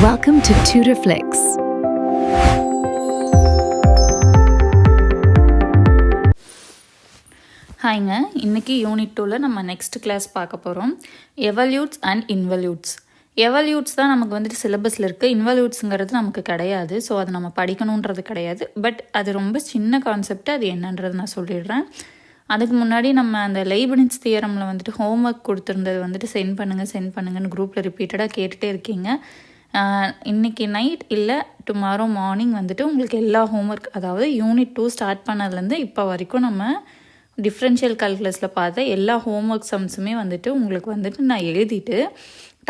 Welcome to TutorFlix. ஹாய்ங்க, இன்றைக்கி unit 2ல் நம்ம நெக்ஸ்ட் கிளாஸ் பார்க்க போகிறோம். Evolutes and இன்வல்யூட்ஸ். எவல்யூட்ஸ் தான் நமக்கு வந்துட்டு சிலபஸில் இருக்குது. இன்வல்யூட்ஸுங்கிறது நமக்கு கிடையாது. ஸோ அது நம்ம படிக்கணுன்றது கிடையாது. பட் அது ரொம்ப சின்ன கான்செப்ட். அது என்னன்றது நான் சொல்லிடுறேன். அதுக்கு முன்னாடி நம்ம அந்த லைப்னிட்ஸ் தியரமில் வந்துட்டு ஹோம்ஒர்க் கொடுத்துருந்தது வந்துட்டு சென்ட் பண்ணுங்கன்னு குரூப்பில் ரிப்பீட்டடாக கேட்டுகிட்டே இருக்கீங்க. இன்றைக்கி நைட் இல்லை டுமாரோ மார்னிங் வந்துட்டு உங்களுக்கு எல்லா ஹோம்ஒர்க், அதாவது யூனிட் 2 ஸ்டார்ட் பண்ணதுலேருந்து இப்போ வரைக்கும் நம்ம டிஃப்ரென்ஷியல் கால்குலஸில் பார்த்த எல்லா ஹோம்ஒர்க் சம்ஸுமே வந்துட்டு உங்களுக்கு வந்துட்டு நான் எழுதிட்டு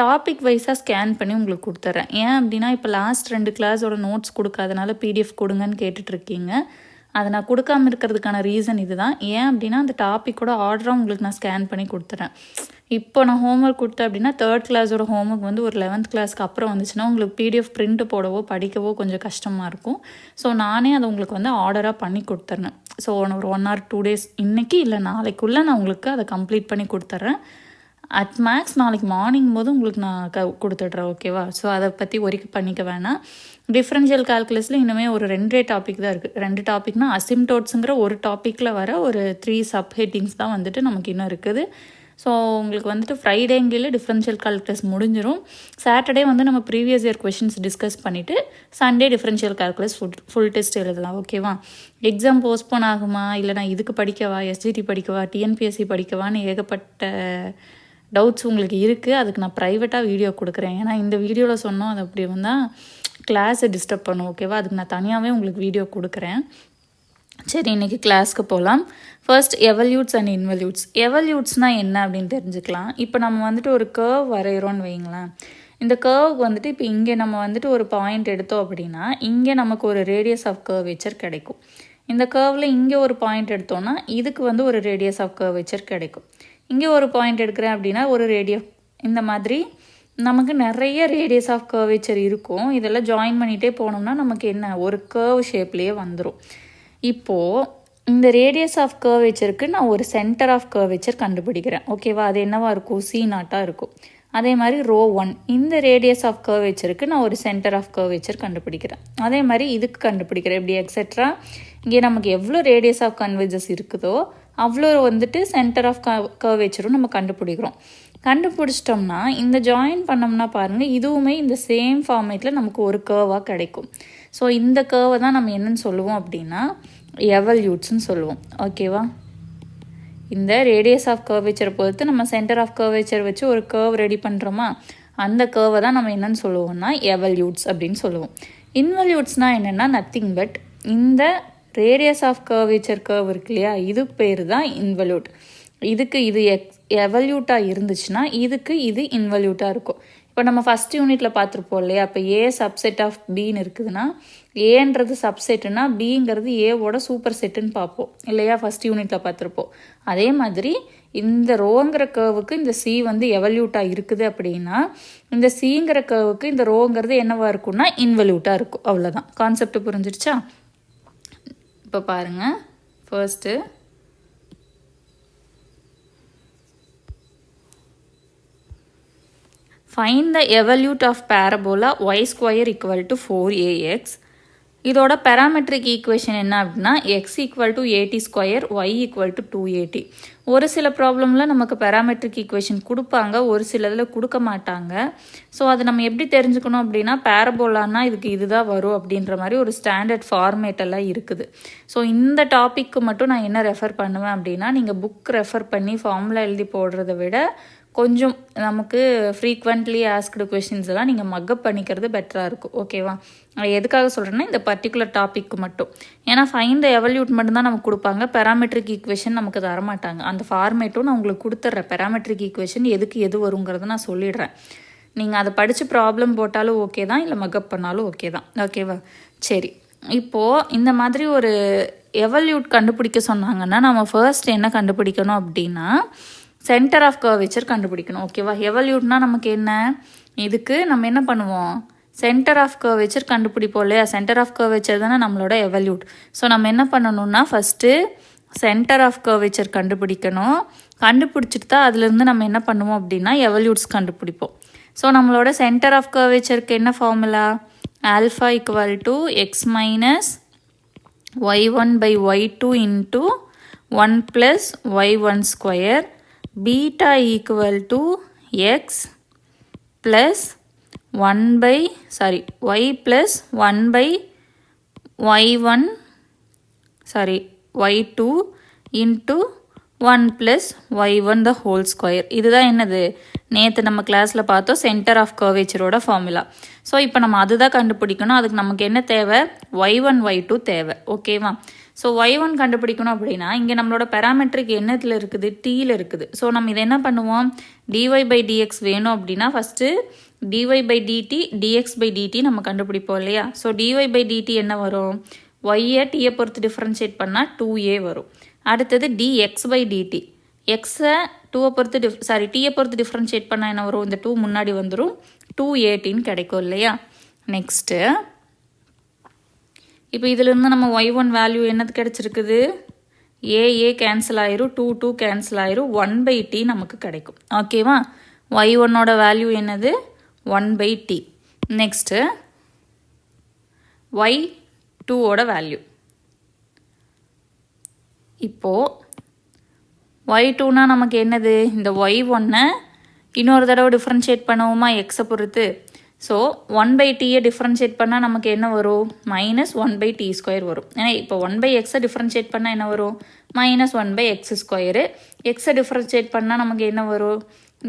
டாபிக் வைஸாக ஸ்கேன் பண்ணி உங்களுக்கு கொடுத்துட்றேன். ஏன் அப்படின்னா இப்போ லாஸ்ட் 2 கிளாஸோட நோட்ஸ் கொடுக்காதனால பிடிஎஃப் கொடுங்கன்னு கேட்டுட்ருக்கீங்க. அதை நான் கொடுக்காமல் இருக்கிறதுக்கான ரீசன் இது தான். ஏன் அப்படின்னா அந்த டாப்பிக்கோட ஆர்டராக உங்களுக்கு நான் ஸ்கேன் பண்ணி கொடுத்துறேன். இப்போ நான் ஹோம்ஒர்க் கொடுத்தேன் அப்படின்னா 3rd கிளாஸோட ஹோம்ஒர்க் வந்து ஒரு 11th கிளாஸ்க்கு அப்புறம் வந்துச்சுன்னா உங்களுக்கு பிடிஎஃப் பிரிண்ட் போடவோ படிக்கவோ கொஞ்சம் கஷ்டமாக இருக்கும். ஸோ நானே அதை உங்களுக்கு வந்து ஆர்டராக பண்ணி கொடுத்துட்றேன். ஸோ ஒரு 1 or 2 days இன்றைக்கி இல்லை நாளைக்குள்ளே நான் உங்களுக்கு அதை கம்ப்ளீட் பண்ணி கொடுத்துட்றேன். அட் மேக்ஸ் நாளைக்கு மார்னிங் போது உங்களுக்கு நான் கொடுத்துட்றேன். ஓகேவா? ஸோ அதை பற்றி ஒரிக்க பண்ணிக்க வேணாம். டிஃப்ரென்ஷியல் கால்குலஸில் இன்னுமே ஒரு 2 டாபிக் தான் இருக்குது. 2 டாபிக்னா அசிம்டோட்ஸுங்கிற ஒரு டாப்பிக்கில் வர ஒரு 3 சப் ஹெட்டிங்ஸ் தான் வந்துட்டு நமக்கு இன்னும் இருக்குது. ஸோ உங்களுக்கு வந்துட்டு ஃப்ரைடேங்கில் டிஃப்ரென்ஷியல் கால்குலஸ் முடிஞ்சிடும். சாட்டர்டே வந்து நம்ம ப்ரீவியஸ் இயர் கொஷின்ஸ் டிஸ்கஸ் பண்ணிவிட்டு Sunday differential calculus full test எழுதலாம். ஓகேவா? எக்ஸாம் போஸ்ட்போன் ஆகுமா, இல்லை நான் இதுக்கு படிக்கவா, எஸ்ஜிடி படிக்கவா, டிஎன்பிஎஸ்சி படிக்கவான்னு ஏகப்பட்ட டவுட்ஸ் உங்களுக்கு இருக்குது. அதுக்கு நான் ப்ரைவேட்டாக வீடியோ கொடுக்குறேன். ஏன்னா இந்த வீடியோவில் சொன்னோம் அது அப்படி வந்தால் கிளாஸை டிஸ்டர்ப் பண்ணும். ஓகேவா? அதுக்கு நான் தனியாகவே உங்களுக்கு வீடியோ கொடுக்குறேன். சரி, இன்றைக்கி கிளாஸ்க்கு போகலாம். First evolutes and involutes. எவல்யூட்ஸ்னால் என்ன அப்படின்னு தெரிஞ்சுக்கலாம். இப்போ நம்ம வந்துட்டு ஒரு கர்வ் வரைகிறோன்னு வைங்களேன். இந்த கர்வுக்கு வந்துட்டு இப்போ இங்கே நம்ம வந்துட்டு ஒரு பாயிண்ட் எடுத்தோம் அப்படின்னா இங்கே நமக்கு ஒரு ரேடியஸ் ஆஃப் கர்வேச்சர் கிடைக்கும். இந்த கர்வில் இங்கே ஒரு பாயிண்ட் எடுத்தோன்னா இதுக்கு வந்து ஒரு ரேடியஸ் ஆஃப் கர்வேச்சர் கிடைக்கும். இங்கே ஒரு பாயிண்ட் எடுக்கிறேன் அப்படின்னா ஒரு ரேடியஸ், இந்த மாதிரி நமக்கு நிறைய ரேடியஸ் ஆஃப் கர்வேச்சர் இருக்கும். இதெல்லாம் ஜாயின் பண்ணிகிட்டே போனோம்னா நமக்கு என்ன ஒரு கர்வ் ஷேப்லேயே வந்துடும். இப்போது இந்த ரேடியஸ் ஆஃப் கர்வேச்சருக்கு நான் ஒரு சென்டர் ஆஃப் கர்வேச்சர் கண்டுபிடிக்கிறேன். ஓகேவா? அது என்னவா இருக்கும்? C0 இருக்கும். அதே மாதிரி ரோ 1 இந்த ரேடியஸ் ஆஃப் கர்வேச்சருக்கு நான் ஒரு சென்டர் ஆஃப் கர்வேச்சர் கண்டுபிடிக்கிறேன். அதே மாதிரி இதுக்கு கண்டுபிடிக்கிறேன். இப்படி எக்ஸெட்ரா இங்கே நமக்கு எவ்வளோ ரேடியஸ் ஆஃப் கன்வர்ஜஸ் இருக்குதோ அவ்வளோ வந்துட்டு சென்டர் ஆஃப் கர்வேச்சரும் நம்ம கண்டுபிடிக்கிறோம். கண்டுபிடிச்சிட்டோம்னா இந்த ஜாயின் பண்ணோம்னா பாருங்கள், இதுவுமே இந்த சேம் ஃபார்மேட்டில் நமக்கு ஒரு கர்வாக கிடைக்கும். ஸோ இந்த கர்வை தான் நம்ம என்னன்னு சொல்லுவோம் அப்படின்னா எவல்யூட்ஸ்ன்னு சொல்லுவோம். ஓகேவா? இந்த ரேடியஸ் ஆஃப் கர்வேச்சரை பொறுத்து நம்ம சென்டர் ஆஃப் கர்வேச்சர் வச்சு ஒரு கர்வ் ரெடி பண்ணுறோமா, அந்த கர்வை தான் நம்ம என்னன்னு சொல்லுவோம்னா எவல்யூட்ஸ் அப்படின்னு சொல்லுவோம். இன்வல்யூட்ஸ்னால் என்னென்னா நத்திங் பட் இந்த ரேடியஸ் ஆஃப் கர்வேச்சர் கர்வ் இருக்கு இல்லையா, இதுக்கு பேர் தான் இன்வல்யூட். இதுக்கு இது எவல்யூட்டாக இருந்துச்சுன்னா இதுக்கு இது இன்வல்யூட்டாக இருக்கும். இப்போ நம்ம ஃபஸ்ட் யூனிட்டில் பார்த்துருப்போம் இல்லையா, இப்போ ஏ சப்செட் ஆஃப் பின்னு இருக்குதுன்னா ஏன்றது சப்செட்டுன்னா பிங்கிறது ஏவோட சூப்பர் செட்டுன்னு பார்ப்போம் இல்லையா, ஃபஸ்ட் யூனிட்டில் பார்த்துருப்போம். அதே மாதிரி இந்த ரோங்கிற கர்வுக்கு இந்த சி வந்து எவல்யூட்டாக இருக்குது அப்படின்னா இந்த சிங்கிற கர்வுக்கு இந்த ரோங்கிறது என்னவா இருக்கும்னா இன்வல்யூட்டாக இருக்கும். அவ்வளோதான். கான்செப்ட் புரிஞ்சிடுச்சா? இப்போ பாருங்கள், first find the evolute of parabola y square equal to 4ax. இதோட பேராமெட்ரிக் ஈக்குவேஷன் என்ன அப்படின்னா x equal to 80 square y equal to 280. ஒரு சில ப்ராப்ளமில் நமக்கு பேராமெட்ரிக் ஈக்குவேஷன் கொடுப்பாங்க, ஒரு சில இதில் கொடுக்க மாட்டாங்க. ஸோ அது நம்ம எப்படி தெரிஞ்சுக்கணும் அப்படின்னா பேரபோலான்னா இதுக்கு இதுதான் வரும் அப்படின்ற மாதிரி ஒரு ஸ்டாண்டர்ட் ஃபார்மேட்டெல்லாம் இருக்குது. ஸோ இந்த டாப்பிக்கு மட்டும் நான் என்ன ரெஃபர் பண்ணுவேன் அப்படின்னா நீங்கள் புக் ரெஃபர் பண்ணி ஃபார்முலா எழுதி போடுறத விட கொஞ்சம் நமக்கு ஃப்ரீக்வெண்ட்லி ஆஸ்க்டு கொஷின்ஸ் எல்லாம் நீங்கள் மக்கப் பண்ணிக்கிறது பெட்டராக இருக்கும். ஓகேவா? எதுக்காக சொல்கிறேன்னா இந்த பர்டிகுலர் டாப்பிக்கு மட்டும். ஏன்னா ஃபைண்ட் த எவல்யூட் மட்டும்தான் நமக்கு கொடுப்பாங்க, பேராமெட்ரிக் ஈக்குவேஷன் நமக்கு தரமாட்டாங்க. அந்த ஃபார்மேட்டும் நான் உங்களுக்கு கொடுத்துட்றேன். பேராமெட்ரிக் ஈக்குவேஷன் எதுக்கு எது வருங்கிறத நான் சொல்லிடுறேன். நீங்கள் அதை படித்து ப்ராப்ளம் போட்டாலும் ஓகே தான், இல்லை மக்கப் பண்ணாலும் ஓகே தான். ஓகேவா? சரி, இப்போது இந்த மாதிரி ஒரு எவல்யூட் கண்டுபிடிக்க சொன்னாங்கன்னா நம்ம ஃபர்ஸ்ட் என்ன கண்டுபிடிக்கணும் அப்படின்னா சென்டர் ஆஃப் கர்வேச்சர் கண்டுபிடிக்கணும். ஓகேவா? எவல்யூட்னா நமக்கு என்ன, இதுக்கு நம்ம என்ன பண்ணுவோம், சென்டர் ஆஃப் கர்வேச்சர் கண்டுபிடிப்போம் இல்லையா. சென்டர் ஆஃப் கர்வேச்சர் தானே நம்மளோட எவல்யூட். ஸோ நம்ம என்ன பண்ணணும்னா ஃபஸ்ட்டு சென்டர் ஆஃப் கர்வேச்சர் கண்டுபிடிக்கணும். கண்டுபிடிச்சிட்டு தான் அதுலேருந்து நம்ம என்ன பண்ணுவோம் அப்படின்னா எவல்யூட்ஸ் கண்டுபிடிப்போம். ஸோ நம்மளோட சென்டர் ஆஃப் கர்வேச்சருக்கு என்ன formula? Alpha equal to X minus y1 by y2 into 1 plus y1 square, beta equal to x plus 1 by y plus 1 by y1 y2 into 1 plus y1 the whole square. இதுதான் என்னது? நேற்று நம்ம கிளாஸில் பார்த்தோம் centre of கர்வேச்சரோட formula. So இப்போ நம்ம அதுதான் கண்டுபிடிக்கணும். அதுக்கு நமக்கு என்ன தேவை? y1 y2 தேவை. ஓகேவா? ஸோ y1 கண்டுபிடிக்கணும் அப்படின்னா இங்கே நம்மளோட பேராமெட்ரிக் என்னத்தில் இருக்குது? டீயில் இருக்குது. ஸோ நம்ம இதை என்ன பண்ணுவோம்? dy by dx வேணும் அப்படின்னா first dy by dt dx by dt நம்ம கண்டுபிடிப்போம் இல்லையா? ஸோ dy by dt என்ன வரும்? y-ஐ t-ஐ பொறுத்து டிஃப்ரென்ஷியேட் பண்ணால் 2a வரும். அடுத்தது dx by dt, எக்ஸை டூவை பொறுத்து டீயை பொறுத்து டிஃப்ரென்ஷியேட் பண்ணால் என்ன வரும்? இந்த 2 முன்னாடி வந்துடும், 2a கிடைக்கும் இல்லையா? நெக்ஸ்ட்டு இப்போ இதிலிருந்து நம்ம y1 வேல்யூ என்னது கிடச்சிருக்குது? ஏ கேன்சல் ஆயிரும், 2 கேன்சல் ஆயிரும், 1 by t நமக்கு கிடைக்கும். ஓகேவா? y1ஓட வேல்யூ என்னது? 1 by t. நெக்ஸ்ட்டு y2ஓட வேல்யூ. இப்போது y2னா நமக்கு என்னது? இந்த y1-ஐ இன்னொரு தடவை டிஃப்ரென்ஷியேட் பண்ணுவோமா எக்ஸை பொறுத்து? ஸோ 1 by t-ஐ டிஃப்ரென்ஷியேட் பண்ணால் நமக்கு என்ன வரும்? மைனஸ் 1 by t ஸ்கொயர் வரும். ஏன்னா இப்போ 1 by x-ஐ டிஃப்ரென்ஷியேட் பண்ணால் என்ன வரும்? Minus 1 by x square. எக்ஸை டிஃப்ரென்ஷியேட் பண்ணால் நமக்கு என்ன வரும்?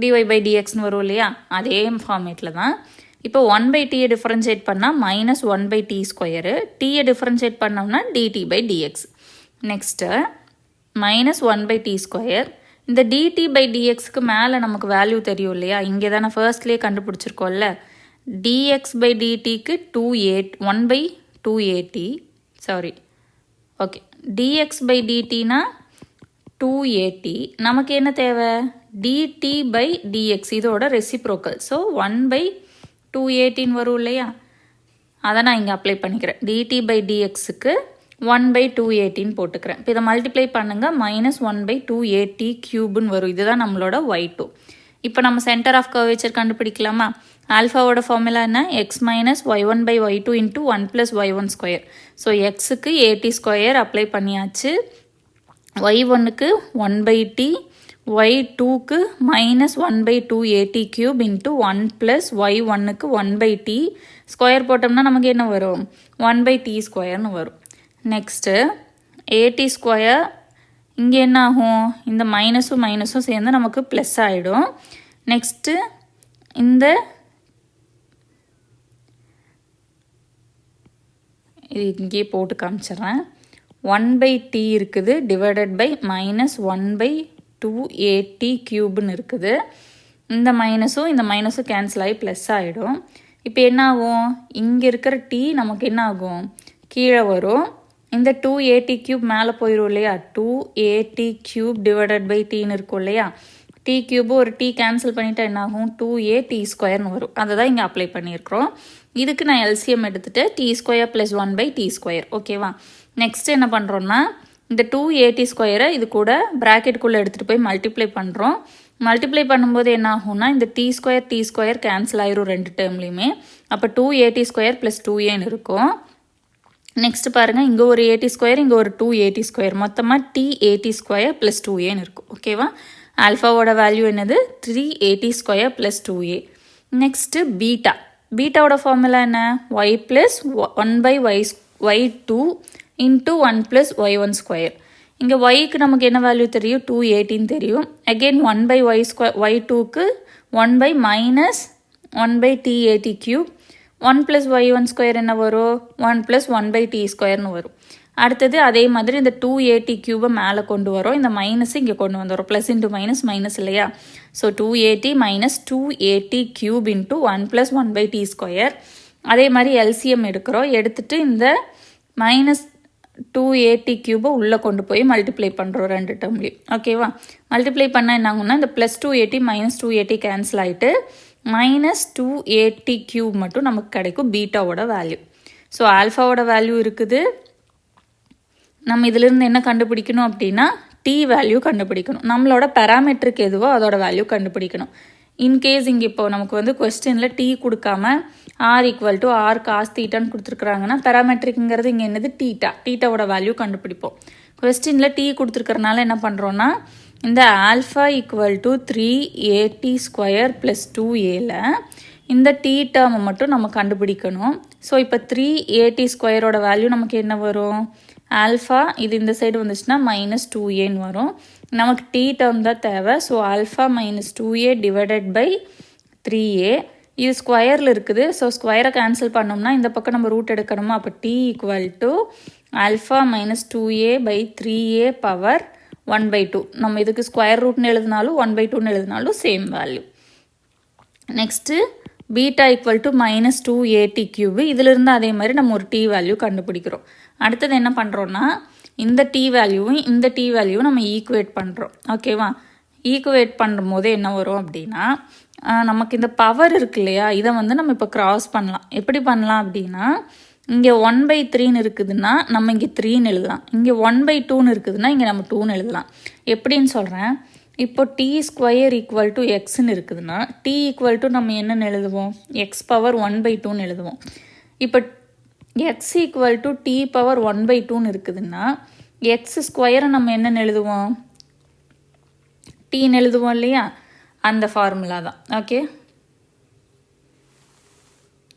dy by dxன்னு வரும் இல்லையா? அதே ஃபார்மேட்டில் தான் இப்போ 1 by t-ஐ டிஃப்ரென்ஷியேட் பண்ணால் மைனஸ் 1 by t ஸ்கொயரு. t-ஐ டிஃப்ரென்ஷியேட் பண்ணோம்னா dt by dx. Next minus 1 by t square. இந்த dt by dxக்கு மேலே நமக்கு வேல்யூ தெரியும் இல்லையா? இங்கே தானே ஃபர்ஸ்ட்லேயே கண்டுபிடிச்சிருக்கோம்ல. dx by dtக்கு 1 by 2at okay. dx by dtனா 2at. நமக்கு என்ன தேவை? dt by dx இதோட ரெசிப்ரோக்கல். ஸோ 1 by 2at வரும் இல்லையா? அதை நான் இங்கே அப்ளை பண்ணிக்கிறேன். dt by dxக்கு 1 by 2at போட்டுக்கிறேன். இப்போ இதை மல்டிப்ளை பண்ணுங்கள், மைனஸ் 1 by 2at கியூப்னு வரும். இதுதான் நம்மளோட y2. இப்போ நம்ம சென்டர் ஆஃப் கர்வேச்சர் கண்டுபிடிக்கலாமா? ஆல்ஃபாவோட ஃபார்முலா என்ன? X minus y1 by y2 into 1 plus y1 square. So எக்ஸுக்கு at ஸ்கொயர் அப்ளை பண்ணியாச்சு, y1க்கு 1 by t, y2க்கு minus 1 by 2at cube into 1 plus y1க்கு 1 by t ஸ்கொயர் போட்டோம்னா நமக்கு என்ன வரும்? 1 by t ஸ்கொயர்னு வரும். நெக்ஸ்ட்டு at ஸ்கொயர் இங்கே என்ன ஆகும்? இந்த மைனஸும் சேர்ந்து நமக்கு ப்ளஸ் ஆகிடும். நெக்ஸ்ட்டு இந்த இது இங்கே போட்டு காமிச்சிட்றேன். 1 by t இருக்குது divided by minus 1 by 2at கியூப்னு இருக்குது. இந்த மைனஸும் கேன்சல் ஆகி ப்ளஸ் ஆகிடும். இப்போ என்ன ஆகும்? இங்கே இருக்கிற t நமக்கு என்ன ஆகும்? கீழே வரும். இந்த 2at கியூப் மேலே போயிடும் இல்லையா? 2at கியூப் டிவைடட் பை டீன்னு இருக்கும் இல்லையா? டி கியூபு ஒரு டி கேன்சல் பண்ணிட்டா என்ன ஆகும்? 2at ஸ்கொயர்னு வரும். அதை தான் இங்கே அப்ளை பண்ணியிருக்கிறோம். இதுக்கு நான் எல்சிஎம் எடுத்துகிட்டு T square plus 1 by t square. ஓகேவா? நெக்ஸ்ட் என்ன பண்ணுறோன்னா இந்த 2at ஸ்கொயரை இது கூட ப்ராக்கெட்டுக்குள்ளே எடுத்துகிட்டு போய் மல்டிப்ளை பண்ணுறோம். மல்டிப்ளை பண்ணும்போது என்ன ஆகும்னா இந்த டி ஸ்கொயர் கேன்சல் ஆயிரும் ரெண்டு டேர்ம்லேயுமே. அப்போ 2at ஸ்கொயர் ப்ளஸ் 2aன்னு இருக்கும். நெக்ஸ்ட் பாருங்கள், இங்கே ஒரு at ஸ்கொயர், இங்கே ஒரு 2at ஸ்கொயர், மொத்தமாக t@t ஸ்கொயர் ப்ளஸ் 2aன்னு இருக்கும். ஓகேவா? ஆல்ஃபாவோட வேல்யூ என்னது? 3at square plus 2a. Next பீட்டாவோட ஃபார்முலா என்ன? y plus 1 by y2 into 1 plus y1 square. இங்கே yக்கு நமக்கு என்ன வேல்யூ தெரியும்? 2at தெரியும். அகெயின் 1 by y2க்கு 1 by minus 1 by t@t cube. 1 plus y1 square என்ன வரும்? 1 ப்ளஸ் 1 by t ஸ்கொயர்னு வரும். அடுத்தது அதே மாதிரி இந்த 2at கியூபை மேலே கொண்டு வரோம், இந்த மைனஸ் இங்கே கொண்டு வந்துடும். ப்ளஸ் இன்ட்டு மைனஸ் இல்லையா? So 2at minus 2at cube into 1 plus 1 by t square. அதே மாதிரி எல்சிஎம் எடுக்கிறோம். எடுத்துகிட்டு இந்த மைனஸ் 2at கியூபை உள்ளே கொண்டு போய் மல்டிப்ளை பண்ணுறோம் ரெண்டு டேர்ம்லேயும். ஓகேவா? மல்டிப்ளை பண்ணால் என்ன ஆகும்னா இந்த plus 2at minus 2at cancel ஆகிட்டு மைனஸ் 2at கியூப் மட்டும் நமக்கு கிடைக்கும் பீட்டாவோட வேல்யூ. ஸோ ஆல்ஃபாவோட வேல்யூ இருக்குது. நம்ம இதிலிருந்து என்ன கண்டுபிடிக்கணும் அப்படின்னா டி வேல்யூ கண்டுபிடிக்கணும். நம்மளோட பேராமெட்ரிக் எதுவோ அதோட வேல்யூ கண்டுபிடிக்கணும். இன்கேஸ் இங்கே இப்போ நமக்கு வந்து கொஸ்டினில் டி கொடுக்காம R equal to R cos தீட்டான்னு கொடுத்துருக்குறாங்கன்னா பேராமெட்ரிக்ங்கிறது இங்கே என்னது டீட்டாவோட வேல்யூ கண்டுபிடிப்போம். கொஸ்டினில் டி கொடுத்துருக்கறனால என்ன பண்ணுறோன்னா இந்த ஆல்ஃபா ஈக்குவல் டு 3at² + 2aல இந்த டி டேர்மை மட்டும் நம்ம கண்டுபிடிக்கணும். ஸோ இப்போ 3at² வேல்யூ நமக்கு என்ன வரும்? ஆல்ஃபா இது இந்த சைடு வந்துச்சுன்னா -2aன்னு வரும். நமக்கு டி டேர்ம் தான் தேவை. So alpha -2a divided by 3a. இது ஸ்கொயரில் இருக்குது. ஸோ ஸ்கொயரை கேன்சல் பண்ணோம்னா இந்த பக்கம் நம்ம ரூட் எடுக்கணுமா? அப்போ T equal to alpha -2a by 3a power 1/2. நம்ம இதுக்கு ஸ்கொயர் ரூட்னு எழுதினாலும் 1/2ன்னு எழுதினாலும் same value. Next beta equal to -2at³. இதிலிருந்து அதே மாதிரி நம்ம ஒரு டி வேல்யூ கண்டுபிடிக்கிறோம். அடுத்தது என்ன பண்ணுறோன்னா இந்த டி வேல்யூவும் இந்த டி வேல்யூவும் நம்ம ஈக்குவேட் பண்ணுறோம். ஓகேவா? ஈக்குவேட் பண்ணும் போது என்ன வரும் அப்படின்னா நமக்கு இந்த பவர் இருக்கு இல்லையா, இதை வந்து நம்ம இப்போ கிராஸ் பண்ணலாம். எப்படி பண்ணலாம் அப்படின்னா இங்கே 1/3ன்னு இருக்குதுன்னா நம்ம இங்கே 3ன்னு எழுதலாம். இங்கே 1/2ன்னு இருக்குதுன்னா இங்கே நம்ம 2ன்னு எழுதலாம். எப்படின்னு சொல்கிறேன். இப்போ t² ஈக்குவல் டு எக்ஸ்ன்னு இருக்குதுன்னா t ஈக்குவல் டு நம்ம என்னென்னு எழுதுவோம்? x⁻1/2ன்னு எழுதுவோம். இப்போ x ஈக்குவல் டு t⁻1/2ன்னு இருக்குதுன்னா x² நம்ம என்னென்னு எழுதுவோம்? tன்னு எழுதுவோம் இல்லையா? அந்த ஃபார்முலா தான். ஓகே,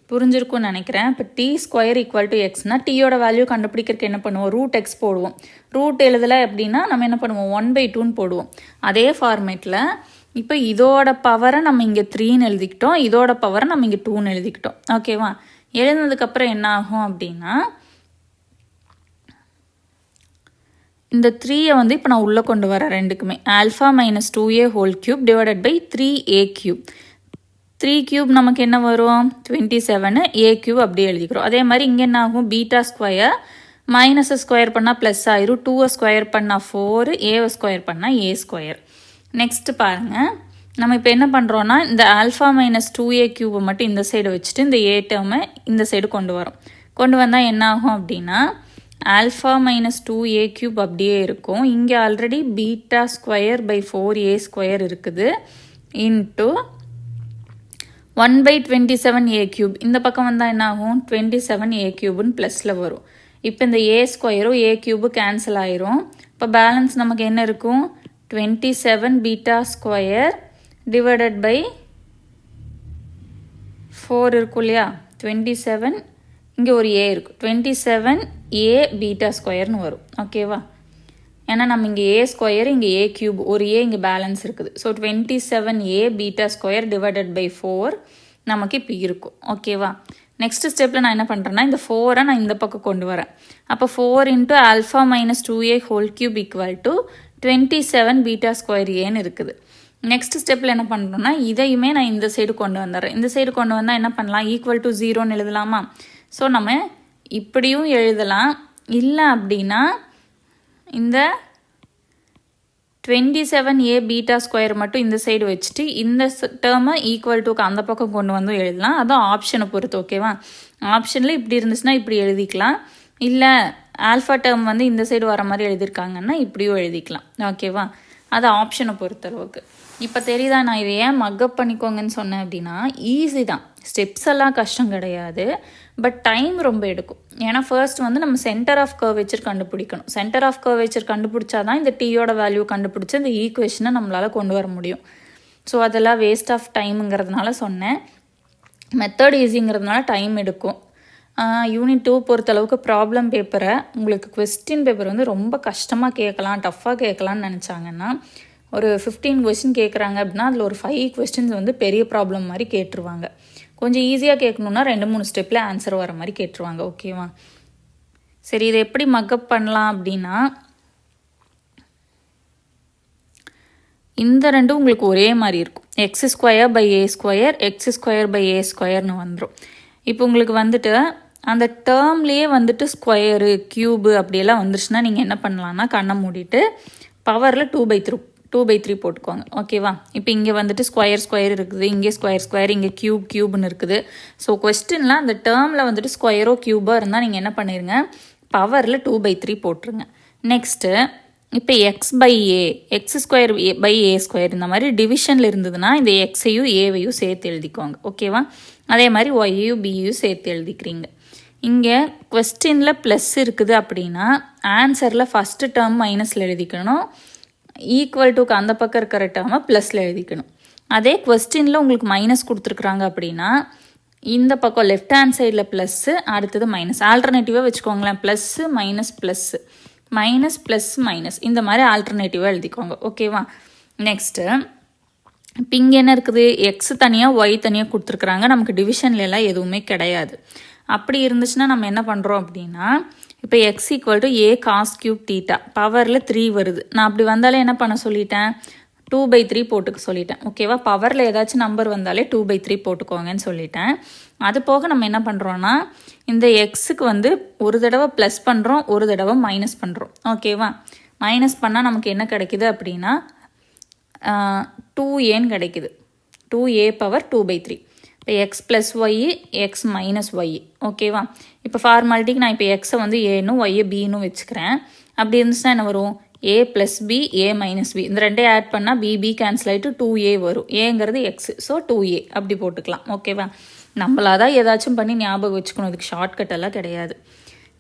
புரிஞ்சிருக்கும்னு நினைக்கிறேன். இப்போ t² ஈக்குவல் டு எக்ஸ்னா டீயோட வேல்யூ கண்டுபிடிக்கிறதுக்கு என்ன பண்ணுவோம்? √x போடுவோம். ரூட் எழுதலை அப்படின்னா நம்ம என்ன பண்ணுவோம்? 1/2ன்னு போடுவோம். அதே ஃபார்மேட்டில் இப்போ இதோட பவரை நம்ம இங்கே 3ன்னு எழுதிக்கிட்டோம், இதோட பவரை நம்ம இங்கே 2ன்னு எழுதிக்கிட்டோம். ஓகேவா? எழுதுனதுக்கப்புறம் என்ன ஆகும் அப்படின்னா இந்த 3ஐ வந்து இப்போ நான் உள்ளே கொண்டு வரேன் ரெண்டுக்குமே. Alpha -2a³ divided by 3a³. 3³ நமக்கு என்ன வரும்? 27. a³ அப்படியே எழுதிக்கிறோம். அதே மாதிரி இங்கே என்ன ஆகும்? β² -² பண்ணால் ப்ளஸ் ஆயிரும், 2² பண்ணால் 4, a² பண்ணால் a². நெக்ஸ்ட் பாருங்கள், நம்ம இப்போ என்ன பண்ணுறோன்னா இந்த ஆல்ஃபா -2a³ மட்டும் இந்த சைடு வச்சுட்டு இந்த a டேர்மை இந்த சைடு கொண்டு வரோம். கொண்டு வந்தால் என்ன ஆகும் அப்படின்னா ஆல்ஃபா -2a³ அப்படியே இருக்கும். இங்கே ஆல்ரெடி β² பை 4a² இருக்குது இன்ட்டு 1/27a³. இந்த பக்கம் வந்தால் என்ன ஆகும்? 27a³ ப்ளஸில் வரும். இப்போ இந்த a²ம் a³ கேன்சல் ஆயிரும். இப்போ பேலன்ஸ் நமக்கு என்ன இருக்கும்? 27 β² டிவைடட் பை 4 இருக்கும் இல்லையா? 27 இங்கே ஒரு a இருக்கும், 27a β²ன்னு வரும். ஓகேவா? ஏன்னா நம்ம இங்கே a² இங்கே a³ ஒரு a இங்கே பேலன்ஸ் இருக்குது. ஸோ 27a β² டிவைடட் பை 4 நமக்கு இப்போ இருக்கும். ஓகேவா? நெக்ஸ்ட் ஸ்டெப்பில் நான் என்ன பண்ணுறேன்னா இந்த 4ஐ நான் இந்த பக்கம் கொண்டு வரேன். அப்போ 4 × ஆல்ஃபா -2a³ ஈக்குவல் டு 27 β²aன்னு இருக்குது. நெக்ஸ்ட் ஸ்டெப்பில் என்ன பண்ணுறோன்னா இதையுமே நான் இந்த சைடு கொண்டு வந்துடுறேன். இந்த சைடு கொண்டு வந்தால் என்ன பண்ணலாம்? ஈக்குவல் டு 0ன்னு எழுதலாமா? ஸோ நம்ம இப்படியும் எழுதலாம். இல்லை அப்படின்னா இந்த 27a β² மட்டும் இந்த சைடு வச்சுட்டு இந்த டேர்மை ஈக்குவல் டுக்கு அந்த பக்கம் கொண்டு வந்து எழுதலாம். அதுவும் ஆப்ஷனை பொறுத்து. ஓகேவா? ஆப்ஷனில் இப்படி இருந்துச்சுன்னா இப்படி எழுதிக்கலாம். இல்லை ஆல்ஃபா டேர்ம் வந்து இந்த சைடு வர மாதிரி எழுதியிருக்காங்கன்னா இப்படியும் எழுதிக்கலாம். ஓகேவா? அது ஆப்ஷனை பொறுத்தளவுக்கு. இப்போ தெரியுதா நான் இதை ஏன் மக்கப் பண்ணிக்கோங்கன்னு சொன்னேன் அப்படின்னா ஈஸி தான், ஸ்டெப்ஸ் எல்லாம் கஷ்டம் கிடையாது, பட் டைம் ரொம்ப எடுக்கும். ஏன்னா ஃபர்ஸ்ட் வந்து நம்ம சென்டர் ஆஃப் கர்வேச்சர் கண்டுபிடிக்கணும். சென்டர் ஆஃப் கர்வேச்சர் கண்டுபிடிச்சா தான் இந்த டீயோட வேல்யூ கண்டுபிடிச்சி இந்த ஈக்குவேஷனை நம்மளால் கொண்டு வர முடியும். ஸோ அதெல்லாம் வேஸ்ட் ஆஃப் டைமுங்கிறதுனால சொன்னேன். மெத்தட் ஈஸிங்கிறதுனால டைம் எடுக்கும். யூனிட் 2 பொறுத்தளவுக்கு ப்ராப்ளம் பேப்பரை உங்களுக்கு கொஸ்டின் பேப்பர் வந்து ரொம்ப கஷ்டமாக கேட்கலாம், டஃப்பாக கேட்கலான்னு நினச்சாங்கன்னா ஒரு 15 கொஸ்டின் கேட்குறாங்க அப்படின்னா அதில் ஒரு 5 கொஸ்டின்ஸ் வந்து பெரிய ப்ராப்ளம் மாதிரி கேட்டுருவாங்க. கொஞ்சம் ஈஸியாக கேட்கணுன்னா 2-3 ஸ்டெப்பில் ஆன்சர் வர மாதிரி கேட்டுருவாங்க. ஓகேவா? சரி, இதை எப்படி மக்கப் பண்ணலாம் அப்படின்னா இந்த ரெண்டும் உங்களுக்கு ஒரே மாதிரி இருக்கும். x² by a², x² by a²ன்னு வந்துடும். இப்போ உங்களுக்கு வந்துட்டு அந்த டேர்ம்லேயே வந்துட்டு ஸ்கொயரு க்யூபு அப்படியெல்லாம் வந்துருச்சுன்னா நீங்கள் என்ன பண்ணலான்னா கண்ணை மூடிட்டு பவரில் 2/3 போட்டுக்கோங்க. ஓகேவா? இப்போ இங்கே வந்துட்டு ஸ்கொயர் இருக்குது, இங்கே ஸ்கொயர், இங்கே க்யூப்னு இருக்குது. ஸோ கொஸ்டினில் அந்த டேர்மில் வந்துட்டு ஸ்கொயரோ க்யூபோ இருந்தால் நீங்கள் என்ன பண்ணிடுங்க, பவரில் 2/3 போட்டுருங்க. நெக்ஸ்ட்டு இப்போ X by A, X square by A square இந்த மாதிரி டிவிஷனில் இருந்ததுன்னா இந்த எக்ஸையும் ஏவையும் சேர்த்து எழுதிக்கோங்க. ஓகேவா? அதே மாதிரி ஒய்யையும் பியையும் சேர்த்து எழுதிக்கிறீங்க. இங்கே கொஸ்டினில் ப்ளஸ் இருக்குது அப்படின்னா ஆன்சரில் ஃபஸ்ட்டு டேர்ம் மைனஸில் எழுதிக்கணும், ஈக்குவல் டுக்கு அந்த பக்கம் இருக்கிற டேர்மை ப்ளஸில் எழுதிக்கணும். அதே கொஸ்டினில் உங்களுக்கு மைனஸ் கொடுத்துருக்குறாங்க அப்படின்னா இந்த பக்கம் லெஃப்ட் ஹேண்ட் சைடில் ப்ளஸ்ஸு, அடுத்தது மைனஸ். ஆல்டர்னேட்டிவாக வச்சுக்கோங்களேன், plus minus plus, minus plus minus, இந்த மாதிரி ஆல்டர்னேட்டிவாக எழுதிக்கோங்க. ஓகேவா? நெக்ஸ்ட்டு இப்போ இங்கே என்ன இருக்குது, எக்ஸ் தனியாக ஒய் தனியாக கொடுத்துருக்குறாங்க, நமக்கு டிவிஷன்லாம் எதுவுமே கிடையாது. அப்படி இருந்துச்சுன்னா நம்ம என்ன பண்ணுறோம் அப்படின்னா இப்போ X equal to A cos cube theta, பவரில் 3 வருது. நான் அப்படி வந்தாலே என்ன பண்ண சொல்லிட்டேன், 2/3 போட்டுக்க சொல்லிட்டேன். ஓகேவா? பவரில் ஏதாச்சும் நம்பர் வந்தாலே 2/3 போட்டுக்கோங்கன்னு சொல்லிட்டேன். அது போக நம்ம என்ன பண்ணுறோன்னா இந்த எக்ஸுக்கு வந்து ஒரு தடவை ப்ளஸ் பண்ணுறோம், ஒரு தடவை மைனஸ் பண்ணுறோம். ஓகேவா? மைனஸ் பண்ணால் நமக்கு என்ன கிடைக்குது அப்படின்னா 2ஏன்னு கிடைக்குது, 2a பவர் 2/3. இப்போ X plus Y, X minus Y. ஓகேவா? இப்போ ஃபார்மாலிட்டிக்கு நான் இப்போ எக்ஸை வந்து ஏனும் ஒய்யை பின்னு வச்சுக்கிறேன். அப்படி இருந்துச்சுன்னா என்ன வரும், ஏ ப்ளஸ் பி, ஏ மைனஸ் பி, இந்த ரெண்டே ஆட் பண்ணால் பி கேன்சல் ஆகிட்டு 2a வரும். ஏங்கிறது எக்ஸ், ஸோ 2a அப்படி போட்டுக்கலாம். ஓகேவா? நம்மளாதான் ஏதாச்சும் பண்ணி ஞாபகம் வச்சுக்கணும், இதுக்கு ஷார்ட்கட் எல்லாம் கிடையாது.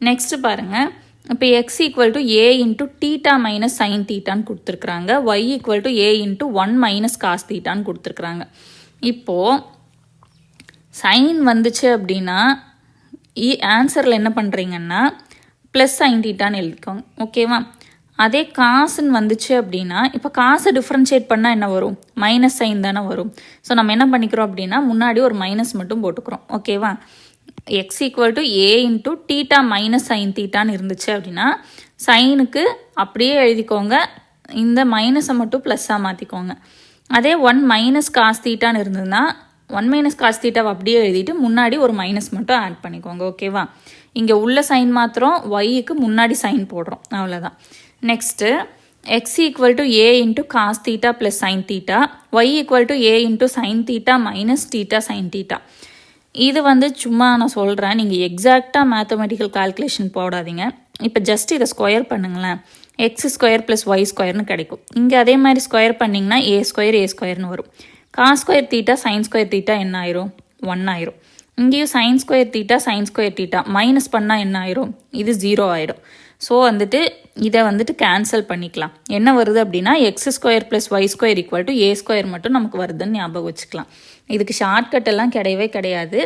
நெக்ஸ்ட்டு பாருங்கள், இப்போ X equal to A into theta minus sine தீட்டான்னு கொடுத்துருக்குறாங்க, Y equal to A into 1 minus cos தீட்டான்னு கொடுத்துருக்குறாங்க. இப்போது சைன் வந்துச்சு அப்படின்னா ஆன்சரில் என்ன பண்ணுறீங்கன்னா ப்ளஸ் சைன் தீட்டான்னு எழுதிக்கோங்க. ஓகேவா? அதே காசுன்னு வந்துச்சு அப்படின்னா இப்போ காசை டிஃப்ரென்ஷியேட் பண்ணால் என்ன வரும், மைனஸ் சைன் தானே வரும். ஸோ நம்ம என்ன பண்ணிக்கிறோம் அப்படின்னா முன்னாடி ஒரு மைனஸ் மட்டும் போட்டுக்கிறோம். ஓகேவா? X equal to A into theta minus sine தீட்டான்னு இருந்துச்சு அப்படின்னா சைனுக்கு அப்படியே எழுதிக்கோங்க, இந்த மைனஸை மட்டும் ப்ளஸ்ஸாக மாற்றிக்கோங்க. அதே 1 மைனஸ் காஸ் தீட்டான்னு இருந்ததுன்னா 1 மைனஸ் காஸ் தீட்டாவை அப்படியே எழுதிட்டு முன்னாடி ஒரு மைனஸ் மட்டும் ஆட் பண்ணிக்கோங்க. ஓகேவா? இங்கே உள்ள சைன் மாத்திரம் ஒய்க்கு முன்னாடி சைன் போடுறோம், அவ்வளோதான். Next X equal to A into cos theta plus sine theta, Y equal to A into sine theta minus theta sine theta. இது வந்து சும்மா நான் சொல்கிறேன், நீங்கள் எக்ஸாக்டாக மேத்தமெட்டிக்கல் கால்குலேஷன் போடாதீங்க. இப்போ ஜஸ்ட் இதை ஸ்கொயர் பண்ணுங்களேன், எக்ஸ் ஸ்கொயர் ப்ளஸ் ஒய் ஸ்கொயர்னு கிடைக்கும். இங்கே அதே மாதிரி ஸ்கொயர் பண்ணிங்கன்னா ஏ ஸ்கொயர்னு வரும். Cos square theta sine square theta என்ன ஆயிரும், 1 ஆயிரும். இங்கேயும் சைன் ஸ்கொயர் தீட்டா மைனஸ் பண்ணால் என்ன ஆயிரும், இது 0 ஆயிடும். ஸோ வந்துட்டு இதை வந்துட்டு கேன்சல் பண்ணிக்கலாம். என்ன வருது அப்படின்னா X square plus Y square equal to A square மட்டும் நமக்கு வருதுன்னு ஞாபகம் வச்சுக்கலாம். இதுக்கு ஷார்ட்கட் எல்லாம் கிடையவே கிடையாது.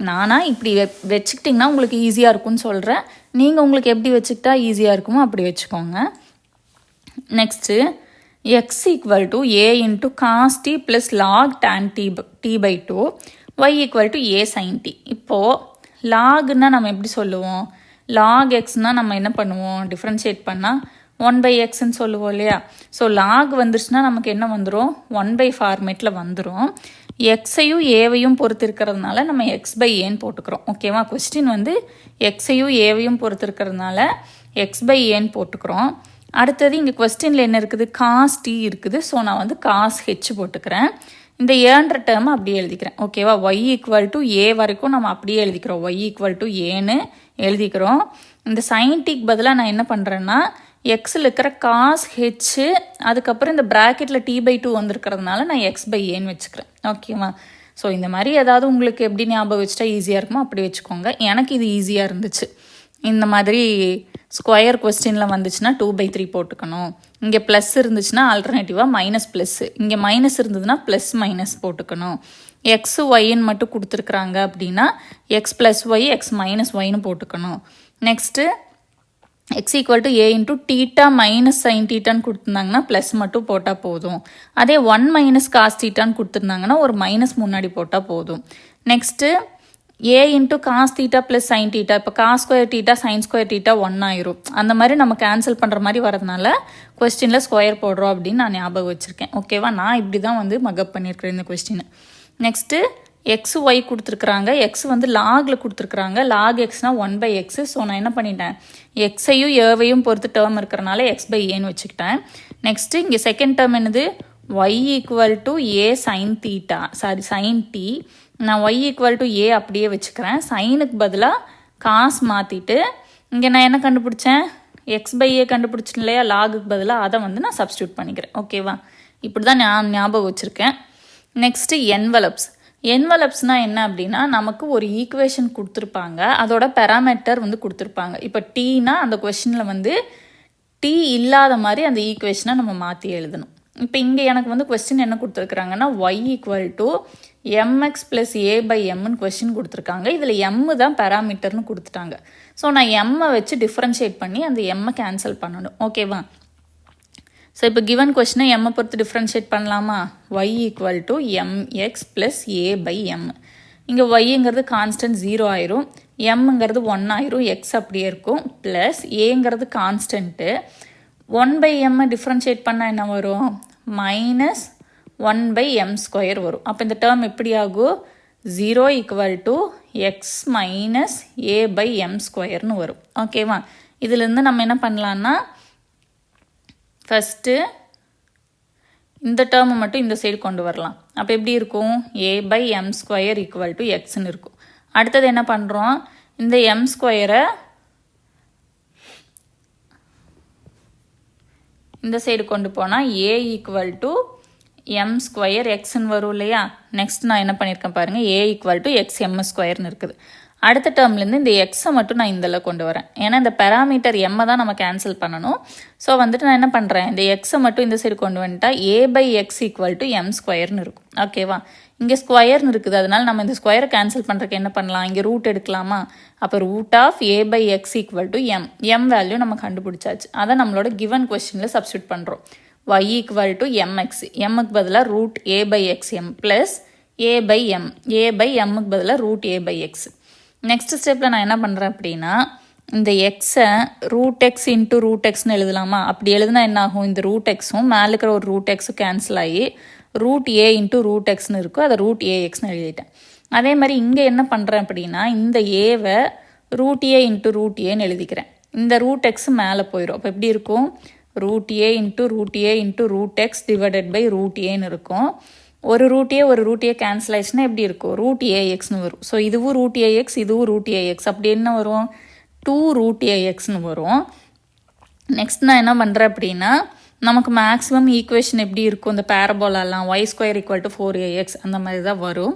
நானாக இப்படி வச்சுக்கிட்டிங்கன்னா உங்களுக்கு ஈஸியாக இருக்கும்னு சொல்கிறேன். நீங்கள் உங்களுக்கு எப்படி வச்சுக்கிட்டா ஈஸியாக இருக்குமோ அப்படி வச்சுக்கோங்க. Next X equal to A into cos T plus log tan t/2, Y equal to A sine T. இப்போது லாக்னா நம்ம எப்படி சொல்லுவோம், லாக் எக்ஸ்னால் நம்ம என்ன பண்ணுவோம், டிஃப்ரென்ஷியேட் பண்ணால் 1/xன்னு சொல்லுவோம் இல்லையா. ஸோ லாக் வந்துருச்சுன்னா நமக்கு என்ன வந்துடும், 1/, ஃபார்மேட்டில் வந்துடும். எக்ஸையும் ஏவையும் பொறுத்து இருக்கிறதுனால நம்ம x/aன்னு போட்டுக்கிறோம். ஓகேவா? கொஸ்டின் வந்து எக்ஸையும் ஏவையும் பொறுத்து இருக்கிறதுனால x/aன்னு போட்டுக்கிறோம். அடுத்தது இங்கே கொஸ்டினில் என்ன இருக்குது, காஸ் டி இருக்குது. ஸோ நான் வந்து காஸ் ஹெச் போட்டுக்கிறேன். இந்த ஏன்ற டேர்மை அப்படியே எழுதிக்கிறேன். ஓகேவா? ஒய் ஈக்குவல் டு ஏ வரைக்கும் நம்ம அப்படியே எழுதிக்கிறோம், ஒய் ஈக்குவல் டு ஏன்னு எழுதிக்கிறோம். இந்த சைன் டிக்கு பதிலாக நான் என்ன பண்ணுறேன்னா எக்ஸில் இருக்கிற காஸ் ஹெச்சு, அதுக்கப்புறம் இந்த ப்ராக்கெட்டில் t/2 வந்துருக்கிறதுனால நான் x/aன்னு வச்சுக்கிறேன். ஓகேவா? ஸோ இந்த மாதிரி ஏதாவது உங்களுக்கு எப்படி ஞாபகம் வச்சுட்டா ஈஸியாக இருக்குமோ அப்படி வச்சுக்கோங்க. எனக்கு இது ஈஸியாக இருந்துச்சு. இந்த மாதிரி ஸ்கொயர் கொஸ்டினில் வந்துச்சுன்னா 2/3 போட்டுக்கணும். இங்கே ப்ளஸ் இருந்துச்சுன்னா ஆல்டர்னேட்டிவாக மைனஸ் ப்ளஸ்ஸு, இங்கே மைனஸ் இருந்ததுன்னா ப்ளஸ் மைனஸ் போட்டுக்கணும். எக்ஸ் ஒய்ன்னு மட்டும் கொடுத்துருக்குறாங்க அப்படின்னா X plus Y, X minus ஒய்னு போட்டுக்கணும். Next X equal to A into theta minus sine தீட்டான்னு கொடுத்துருந்தாங்கன்னா ப்ளஸ் மட்டும் போட்டால் போதும். அதே 1 மைனஸ் காஸ் தீட்டான்னு கொடுத்துருந்தாங்கன்னா ஒரு மைனஸ் முன்னாடி போட்டால் போதும். Next A into cos theta plus sine theta, இப்போ cos square theta sine square theta 1 ஆயிரும். அந்த மாதிரி நம்ம கேன்சல் பண்ணுற மாதிரி வரதுனால கொஸ்டினில் ஸ்கொயர் போடுறோம் அப்படின்னு நான் ஞாபகம் வச்சுருக்கேன். ஓகேவா? நான் இப்படி தான் வந்து மகப் பண்ணியிருக்கிறேன் இந்த கொஸ்டின். நெக்ஸ்ட்டு எக்ஸ் ஒய் கொடுத்துருக்குறாங்க, எக்ஸ் வந்து லாகில் கொடுத்துருக்குறாங்க, லாக் எக்ஸ்னால் 1/x. ஸோ நான் என்ன பண்ணிட்டேன், எக்ஸையும் ஏவையும் பொறுத்து டேர்ம் இருக்கிறனால x/aன்னு வச்சுக்கிட்டேன். நெக்ஸ்ட்டு இங்கே செகண்ட் டேர்ம் என்னது, Y equal to A sine theta, sine T. நான் ஒய் ஈக்குவல் டு ஏ அப்படியே வச்சுக்கிறேன். சைனுக்கு பதிலாக காஸ் மாற்றிட்டு இங்கே நான் என்ன கண்டுபிடிச்சேன், எக்ஸ் பை ஏ கண்டுபிடிச்சிட்டு இல்லையா, லாகுக்கு பதிலாக அதை வந்து நான் சப்ஸ்டியூட் பண்ணிக்கிறேன். ஓகேவா, இப்படி தான் நான் ஞாபகம் வச்சுருக்கேன். நெக்ஸ்ட்டு என்வலப்ஸ்னால் என்ன அப்படின்னா, நமக்கு ஒரு ஈக்குவேஷன் கொடுத்துருப்பாங்க, அதோட பேராமீட்டர் வந்து கொடுத்துருப்பாங்க. இப்போ டீனா அந்த கொஷினில் வந்து டி இல்லாத மாதிரி அந்த ஈக்குவேஷனை நம்ம மாற்றி எழுதணும். இப்போ இங்கே எனக்கு வந்து கொஸ்டின் என்ன கொடுத்துருக்குறாங்கன்னா, y equal to M X plus A by எம்னு கொஸ்டின் கொடுத்துருக்காங்க. இதில் எம்மு தான் பேராமீட்டர்னு கொடுத்துட்டாங்க. ஸோ நான் எம்மை வச்சு டிஃப்ரென்ஷியேட் பண்ணி அந்த எம்மை கேன்சல் பண்ணணும். ஓகேவா, ஸோ இப்போ கிவன் கொஸ்டினை எம்மை பொறுத்து டிஃப்ரென்ஷியேட் பண்ணலாமா? y equal to M X plus A by M. இங்கே ஒய்ங்கிறது கான்ஸ்டன்ட் 0 ஆயிரும், எம்ங்கிறது 1 ஆயிரும், எக்ஸ் அப்படியே இருக்கும், ப்ளஸ் ஏங்கிறது கான்ஸ்டன்ட்டு. 1 பை எம்மை டிஃப்ரென்ஷியேட் பண்ணால் என்ன வரும்? மைனஸ் 1 பை எம் ஸ்கொயர் வரும். அப்போ இந்த டேர்ம் எப்படி ஆகும்? 0 equal to X minus A by M ஸ்கொயர்னு வரும். ஓகேவா, இதுலேருந்து நம்ம என்ன பண்ணலான்னா, ஃபஸ்ட்டு இந்த டேர்மை மட்டும் இந்த சைடு கொண்டு வரலாம். அப்போ எப்படி இருக்கும்? A by M square equal to எக்ஸ்ன்னு இருக்கும். அடுத்தது என்ன பண்ணுறோம்? இந்த எம் ஸ்கொயரை இந்த சைடு கொண்டு போனால் ஏ ஈக்குவல் டு எம் ஸ்கொயர் எக்ஸ்ன்னு வரும் இல்லையா? நெக்ஸ்ட் நான் என்ன பண்ணியிருக்கேன் பாருங்கள், ஏ ஈக்குவல் டு எக்ஸ் எம் ஸ்கொயர்னு இருக்குது. அடுத்த டேர்ம்லேருந்து இந்த எக்ஸை மட்டும் நான் இதில் கொண்டு வரேன். ஏன்னா இந்த பேராமீட்டர் எம்மை தான் நம்ம கேன்சல் பண்ணணும். ஸோ வந்துட்டு நான் என்ன பண்ணுறேன், இந்த எக்ஸை மட்டும் இந்த சைடு கொண்டு வந்துட்டா A by X equal to M ஸ்கொயர்னு இருக்கும். ஓகேவா, இங்கே ஸ்கொயர்னு இருக்குது, அதனால நம்ம இந்த ஸ்கொயரை கேன்சல் பண்ணுறதுக்கு என்ன பண்ணலாம், இங்கே ரூட் எடுக்கலாமா? அப்போ root of A by X equal to M value நம்ம கண்டுபிடிச்சாச்சு. அதை நம்மளோட கிவன் கொஸ்டினில் சப்ஸ்டியூட் பண்ணுறோம். y ஈக்குவல் டு எம்எக்ஸ், எம்முக்கு பதிலாக root A by X M plus A by M, A by எம்முக்கு பதிலாக root A by X. Next ஸ்டெப்பில் நான் என்ன பண்ணுறேன் அப்படின்னா, இந்த எக்ஸை ரூட் எக்ஸ் இன்ட்டு ரூட் எக்ஸ்னு எழுதலாமா? அப்படி எழுதுனா என்ன ஆகும்? இந்த ரூட் எக்ஸும் மேலே இருக்கிற ஒரு ரூட் எக்ஸும் கேன்சல் ஆகி ரூட் ஏ இன்ட்டு ரூட் எக்ஸ்னு இருக்கும், அதை ரூட் ஏ எக்ஸ்னு எழுதிட்டேன். அதே மாதிரி இங்கே என்ன பண்ணுறேன் அப்படின்னா, இந்த ஏவை ரூட் ஏ இன்ட்டு ரூட் ஏன்னு எழுதிக்கிறேன். இந்த ரூட் எக்ஸ் மேலே போயிடும். அப்போ எப்படி இருக்கும்? Root A into root A into root X divided by root ஏன்னு இருக்கும். ஒரு ரூட் ஏ கேன்சல் ஆயிடுச்சுன்னா எப்படி இருக்கும்? ரூட் ஏஎக்ஸ்னு வரும். ஸோ இதுவும் ரூட் ஏஎக்ஸ், இதுவும் ரூட் ஏஎக்ஸ், அப்படி என்ன வரும்? 2 ரூட் ஏஎக்ஸ்னு வரும். நெக்ஸ்ட் நான் என்ன பண்ணுறேன் அப்படின்னா, நமக்கு மேக்ஸிமம் ஈக்குவேஷன் எப்படி இருக்கும்? இந்த பேரபோலாலாம் y square equal to 4ax அந்த மாதிரி தான் வரும்.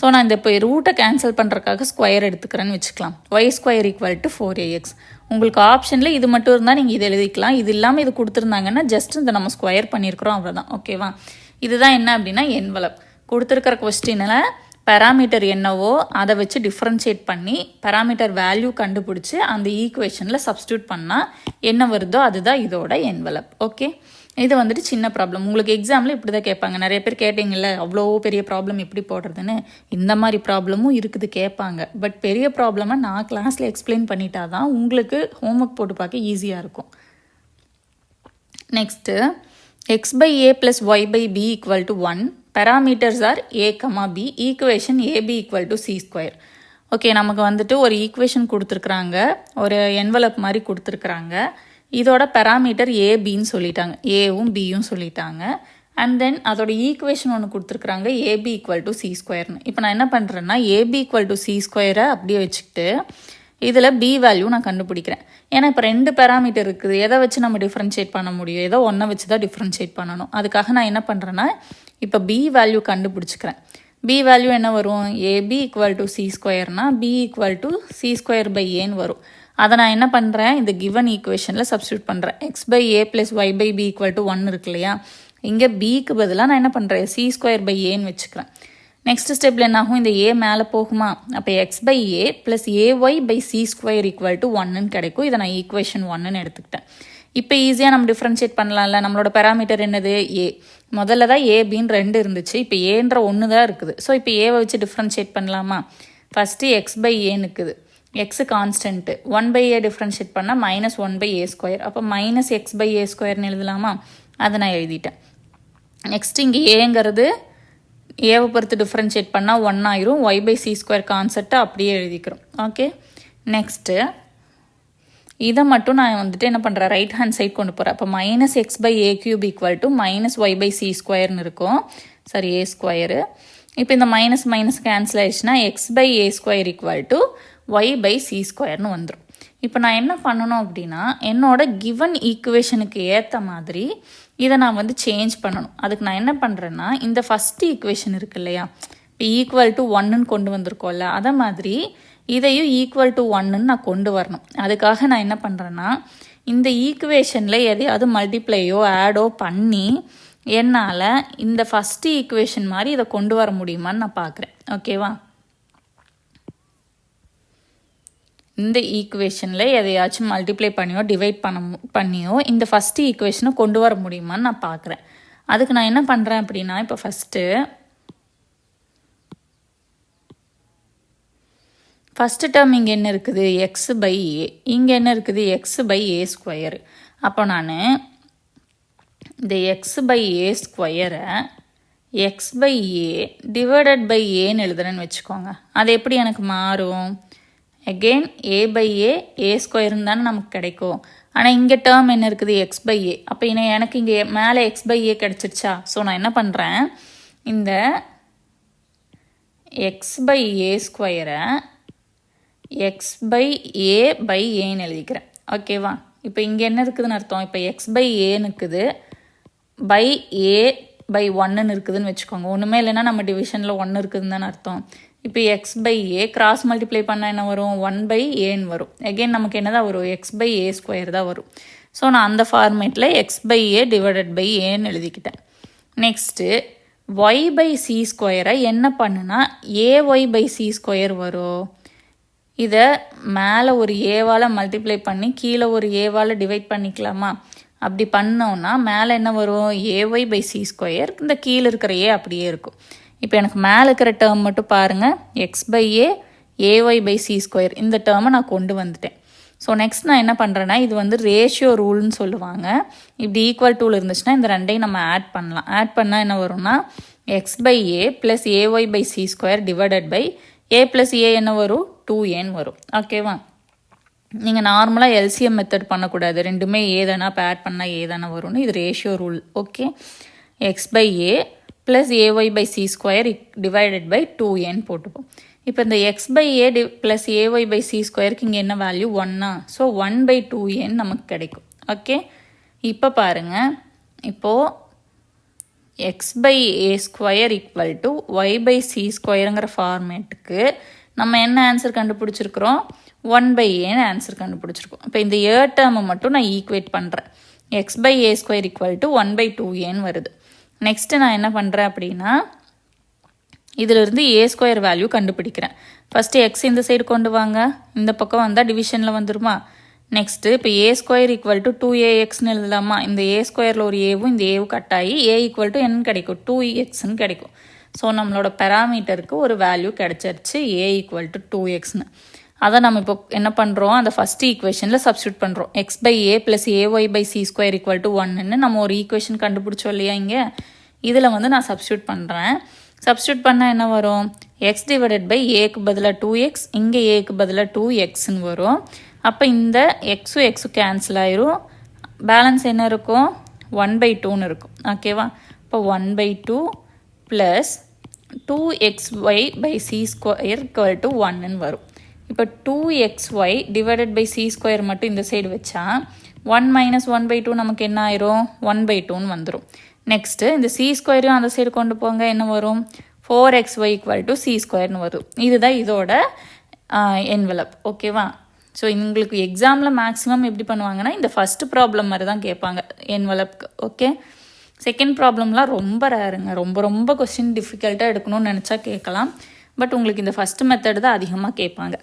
ஸோ நான் இந்த இப்போ ரூட்டை கேன்சல் பண்ணுறதுக்காக ஸ்கொயர் எடுத்துக்கிறேன்னு வச்சுக்கலாம். y square equal to 4ax. உங்களுக்கு ஆப்ஷனில் இது மட்டும் இருந்தால் நீங்கள் இது எழுதிக்கலாம். இது இல்லாமல் இது கொடுத்துருந்தாங்கன்னா ஜஸ்ட் இந்த நம்ம ஸ்கொயர் பண்ணியிருக்கிறோம், அவ்வளோதான். ஓகேவா, இதுதான் என்ன அப்படின்னா என்வலப். கொடுத்துருக்கிற கொஸ்டினில் பேராமீட்டர் என்னவோ அதை வச்சு டிஃப்ரென்ஷியேட் பண்ணி பேராமீட்டர் வேல்யூ கண்டுபிடிச்சி அந்த ஈக்குவேஷனில் சப்ஸ்டியூட் பண்ணால் என்ன வருதோ அதுதான் இதோட என்வலப். ஓகே, இது வந்துட்டு சின்ன ப்ராப்ளம். உங்களுக்கு எக்ஸாமில் இப்படி தான் கேட்பாங்க. நிறைய பேர் கேட்டிங்கல்ல, அவ்வளோ பெரிய ப்ராப்ளம் எப்படி போடுறதுன்னு. இந்த மாதிரி ப்ராப்ளமும் இருக்குது, கேட்பாங்க. பட் பெரிய ப்ராப்ளமை நான் கிளாஸில் எக்ஸ்பிளைன் பண்ணிட்டா தான் உங்களுக்கு ஹோம்ஒர்க் போட்டு பார்க்க ஈஸியாக இருக்கும். Next x by a plus y by b equal to 1. Parameters are a, b. Equation ab equal to c square. Okay, நமக்கு வந்துட்டு ஒரு ஈக்குவேஷன் கொடுத்துருக்குறாங்க, ஒரு என்வலப் மாதிரி கொடுத்துருக்குறாங்க. இதோட பேராமீட்டர் ஏபின்னு சொல்லிட்டாங்க, ஏவும் பியும் சொல்லிட்டாங்க. அண்ட் தென் அதோட ஈக்குவேஷன் ஒன்று கொடுத்துருக்குறாங்க, ஏபி ஈக்குவல் டு சி ஸ்கொயர்னு. இப்போ நான் என்ன பண்ணுறேன்னா, ஏபி ஈக்குவல் டு சி ஸ்கொயரை அப்படியே வச்சுக்கிட்டு இதில் பி வேல்யூ நான் கண்டுபிடிக்கிறேன். ஏன்னா இப்போ 2 பேராமீட்டர் இருக்குது, எதை வச்சு நம்ம டிஃப்ரென்ஷியேட் பண்ண முடியும்? ஏதோ ஒன்றை வச்சு தான் டிஃப்ரென்ஷியேட் பண்ணணும். அதுக்காக நான் என்ன பண்ணுறேன்னா, இப்போ பி வேல்யூ கண்டுபிடிச்சிக்கிறேன். பி வேல்யூ என்ன வரும்? ஏபி ஈக்குவல் டு சி ஸ்கொயர்னா B equal to C square by ஏன்னு வரும். அதை நான் என்ன பண்ணுறேன், இந்த கிவன் ஈக்குவேஷனில் சப்ஸ்டியூட் பண்ணுறேன். X by A plus Y by B equal to 1 இருக்கு இல்லையா? இங்கே பிக்கு பதிலாக நான் என்ன பண்ணுறேன், சி ஸ்கொயர் பை ஏன்னு வச்சுக்கிறேன். நெக்ஸ்ட் ஸ்டெப்பில் என்ன ஆகும், இந்த ஏ மேலே போகுமா? அப்போ X by A plus AY by C square equal to 1ன்னு கிடைக்கும். இதை நான் ஈக்குவேஷன் 1ன்னு எடுத்துக்கிட்டேன். இப்போ ஈஸியாக நம்ம டிஃப்ரென்ஷியேட் பண்ணலாம்ல. நம்மளோட பேராமீட்டர் என்னது? ஏ. முதல்ல தான் ஏபின்னு 2 இருந்துச்சு, இப்போ ஏன்ற 1 தான் இருக்குது. ஸோ இப்போ ஏவை வச்சு டிஃப்ரென்ஷியேட் பண்ணலாமா? ஃபஸ்ட்டு எக்ஸ் பை ஏன்னு இருக்குது, X constant. 1 by A differentiate பண்ணால் மைனஸ் 1 பை ஏ ஸ்கொயர். அப்போ மைனஸ் எக்ஸ் பை ஏ ஸ்கொயர்னு எழுதலாமா? அதை நான் எழுதிட்டேன். நெக்ஸ்ட் இங்கே ஏங்கிறது ஏவை பொறுத்து டிஃப்ரென்ஷியேட் பண்ணால் 1 ஆயிரும். ஒய் பை சி ஸ்கொயர் கான்செப்டை அப்படியே எழுதிக்கிறோம். ஓகே, நெக்ஸ்ட்டு இதை மட்டும் நான் வந்துட்டு என்ன பண்ணுறேன், ரைட் ஹேண்ட் சைட் கொண்டு போகிறேன். அப்போ minus X by A cube equal to minus Y by C ஸ்கொயர்னு இருக்கும். சரி, ஏ ஸ்கொயரு. இப்போ இந்த மைனஸ் மைனஸ் கேன்சல் ஆயிடுச்சுன்னா X by A square equal to Y by C ஸ்கொயர்னு வந்துடும். இப்போ நான் என்ன பண்ணணும் அப்படின்னா என்னோட கிவன் ஈக்குவேஷனுக்கு ஏற்ற மாதிரி இதை நான் வந்து சேஞ்ச் பண்ணணும். அதுக்கு நான் என்ன பண்ணுறேன்னா இந்த ஃபஸ்ட்டு ஈக்குவேஷன் இருக்கு இல்லையா, இப்போ ஈக்குவல் டு 1ன்னு கொண்டு வந்திருக்கோம்ல, அதை மாதிரி இதையும் ஈக்குவல் டு 1ன்னு நான் கொண்டு வரணும். அதுக்காக நான் என்ன பண்ணுறேன்னா இந்த ஈக்குவேஷனில் எதையாவது மல்டிப்ளையோ ஆடோ பண்ணி என்னால் இந்த ஃபஸ்ட்டு ஈக்குவேஷன் மாதிரி இதை கொண்டு வர முடியுமான்னு நான் பார்க்குறேன். ஓகேவா, இந்த ஈக்குவேஷனில் எதையாச்சும் மல்டிப்ளை பண்ணியோ டிவைட் பண்ணியோ இந்த ஃபஸ்ட்டு ஈக்குவேஷனை கொண்டு வர முடியுமான்னு நான் பார்க்குறேன். அதுக்கு நான் என்ன பண்ணுறேன் அப்படின்னா இப்போ ஃபஸ்ட்டு டேர்ம் இங்கே என்ன இருக்குது, எக்ஸ் பை ஏ, இங்கே என்ன இருக்குது எக்ஸ் பை ஏ ஸ்கொயரு. அப்போ நான் இந்த எக்ஸ் பை ஏ ஸ்கொயரை X by A divided by ஏன்னு எழுதுறேன்னு வச்சுக்கோங்க. அது எப்படி எனக்கு மாறும், அகெயின் ஏ பை ஏ ஸ்கொயர்னு தானே நமக்கு கிடைக்கும். ஆனால் இங்கே டேர்ம் என்ன இருக்குது எக்ஸ் பை ஏ. அப்போ எனக்கு இங்கே மேலே எக்ஸ் பை ஏ கிடச்சிருச்சா. ஸோ நான் என்ன பண்ணுறேன், இந்த எக்ஸ் பை ஏ ஸ்கொயரை எக்ஸ் பை ஏன்னு எழுதிக்கிறேன். ஓகேவா, இப்போ இங்கே என்ன இருக்குதுன்னு அர்த்தம், இப்போ எக்ஸ் பை ஏன்னு இருக்குது, பை ஏ பை 1ன்னு இருக்குதுன்னு வச்சுக்கோங்க. ஒன்றுமே இல்லைன்னா நம்ம டிவிஷனில் 1 இருக்குதுன்னு தானே அர்த்தம். இப்போ X by A cross multiply பண்ணால் என்ன வரும், 1 பை ஏன்னு வரும். அகெயின் நமக்கு என்ன தான் வரும், எக்ஸ் பை ஏ ஸ்கொயர் தான் வரும். ஸோ நான் அந்த ஃபார்மேட்டில் X by A divided by ஏன்னு எழுதிக்கிட்டேன். நெக்ஸ்ட்டு ஒய் பை சி ஸ்கொயரை என்ன பண்ணுனா ஏஒய் பை சி ஸ்கொயர் வரும். இதை மேலே ஒரு ஏவால் மல்டிப்ளை பண்ணி கீழே ஒரு ஏவால் டிவைட் பண்ணிக்கலாமா. அப்படி பண்ணோன்னா மேலே என்ன வரும், ஏஒய் பை சி ஸ்கொயர், இந்த கீழே இருக்கிற ஏ அப்படியே இருக்கும். இப்போ எனக்கு மேலே இருக்கிற டேர்ம் மட்டும் பாருங்கள், X by A Y by C square, இந்த டேர்மை நான் கொண்டு வந்துட்டேன். ஸோ நெக்ஸ்ட் நான் என்ன பண்ணுறேன்னா இது வந்து ரேஷியோ ரூல்னு சொல்லுவாங்க. இப்படி ஈக்குவல் டூல் இருந்துச்சுன்னா இந்த ரெண்டையும் நம்ம ஆட் பண்ணலாம். ஆட் பண்ணால் என்ன வரும்னா X by A plus AY by C square divided by A plus A என்ன வரும், 2n வரும். ஓகேவா, நீங்கள் நார்மலாக எல்சிஎம் மெத்தட் பண்ணக்கூடாது, ரெண்டுமே ஏ தானே, இப்போ ஆட் பண்ணால் ஏ தானே வரும்னு, இது ratio rule. Okay, x by A plus AY by C square divided by 2n போட்டுப்போம். இப்போ இந்த x by A plus AY by c ஸ்கொயருக்கு இங்கே என்ன வேல்யூ 1, ஸோ 1 பை 2n நமக்கு கிடைக்கும். ஓகே, இப்போ பாருங்கள், இப்போது x by A square equal to Y by c ஸ்கொயருங்கிற ஃபார்மேட்டுக்கு நம்ம என்ன ஆன்சர் கண்டுபிடிச்சிருக்கிறோம், 1 பை ஏன்னு ஆன்சர் கண்டுபிடிச்சிருக்கோம். இப்போ இந்த ஏ டேர்மை மட்டும் நான் ஈக்குவேட் பண்ணுறேன். X by A square equal to 1 by 2n வருது. நெக்ஸ்ட்டு நான் என்ன பண்ணுறேன் அப்படின்னா இதிலிருந்து ஏ ஸ்கொயர் வேல்யூ கண்டுபிடிக்கிறேன். ஃபஸ்ட்டு எக்ஸ் இந்த சைடு கொண்டு வாங்க, இந்த பக்கம் வந்தால் டிவிஷனில் வந்துருமா. நெக்ஸ்ட்டு இப்போ ஏ ஸ்கொயர் ஈக்குவல் டு 2axன்னு எழுதலாமா. இந்த ஏ ஸ்கொயரில் ஒரு ஏவும் இந்த ஏவும் கட் ஆகி ஏ ஈக்குவல் டு என்ன கிடைக்கும், 2xன்னு கிடைக்கும். ஸோ நம்மளோட பெராமீட்டருக்கு ஒரு வேல்யூ கிடச்சிருச்சு, ஏ ஈக்குவல் டு 2xன்னு. அதை நம்ம இப்போ என்ன பண்ணுறோம், அந்த ஃபஸ்ட்டு ஈக்குவேஷனில் சப்ஸ்டியூட் பண்ணுறோம். X by A plus AY by C square equal to 1ன்னு நம்ம ஒரு ஈக்குவேஷன் கண்டுபிடிச்சோம் இல்லையா. இங்கே இதில் வந்து நான் சப்ஸ்டியூட் பண்ணுறேன். சப்ஸ்டியூட் பண்ணால் என்ன வரும், எக்ஸ் டிவைடட் பை ஏக்கு பதிலாக 2x, இங்கே ஏக்கு பதிலாக 2xன்னு வரும். அப்போ இந்த எக்ஸும் கேன்சல் ஆயிரும், பேலன்ஸ் என்ன இருக்கும், 1 பை 2ன்னு இருக்கும். ஓகேவா, இப்போ 1 by 2 plus 2xy by C square equal to 1ன்னு வரும். இப்போ 2xy divided by C square மட்டும் இந்த சைடு வச்சா 1 மைனஸ் 1 பை 2 நமக்கு என்ன ஆயிரும், 1 பை 2ன்னு வந்துடும். நெக்ஸ்ட்டு இந்த சி ஸ்கொயரையும் அந்த சைடு கொண்டு போங்க, என்ன வரும், 4xy ஈக்குவல் டு சி ஸ்கொயர்னு வரும். இதுதான் இதோட என்வலப். ஓகேவா, ஸோ உங்களுக்கு எக்ஸாமில் மேக்ஸிமம் எப்படி பண்ணுவாங்கன்னா இந்த ஃபஸ்ட்டு ப்ராப்ளம் மாதிரி தான் கேட்பாங்க என்வலப்க்கு. ஓகே, செகண்ட் ப்ராப்ளம்லாம் ரொம்ப ரேருங்க, ரொம்ப கொஸ்டின் டிஃபிகல்ட்டாக எடுக்கணும்னு நினச்சா கேட்கலாம். பட் உங்களுக்கு இந்த ஃபஸ்ட்டு மெத்தட் தான் அதிகமாக கேட்பாங்க.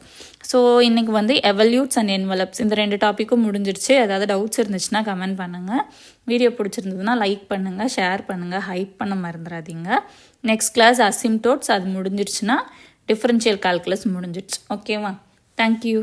ஸோ இன்றைக்கி வந்து எவல்யூட்ஸ் அண்ட் என்வலப்ஸ் இந்த 2 டாப்பிக்கும் முடிஞ்சிருச்சு. ஏதாவது டவுட்ஸ் இருந்துச்சுன்னா கமெண்ட் பண்ணுங்கள். வீடியோ பிடிச்சிருந்ததுன்னா லைக் பண்ணுங்கள், ஷேர் பண்ணுங்கள், ஹைப் பண்ண மறந்துடாதீங்க. நெக்ஸ்ட் கிளாஸ் அசிம்டோட்ஸ் அது முடிஞ்சிருச்சுன்னா டிஃபரன்ஷியல் கால்குலஸ் முடிஞ்சிடுச்சு. ஓகேவா, தேங்க்யூ.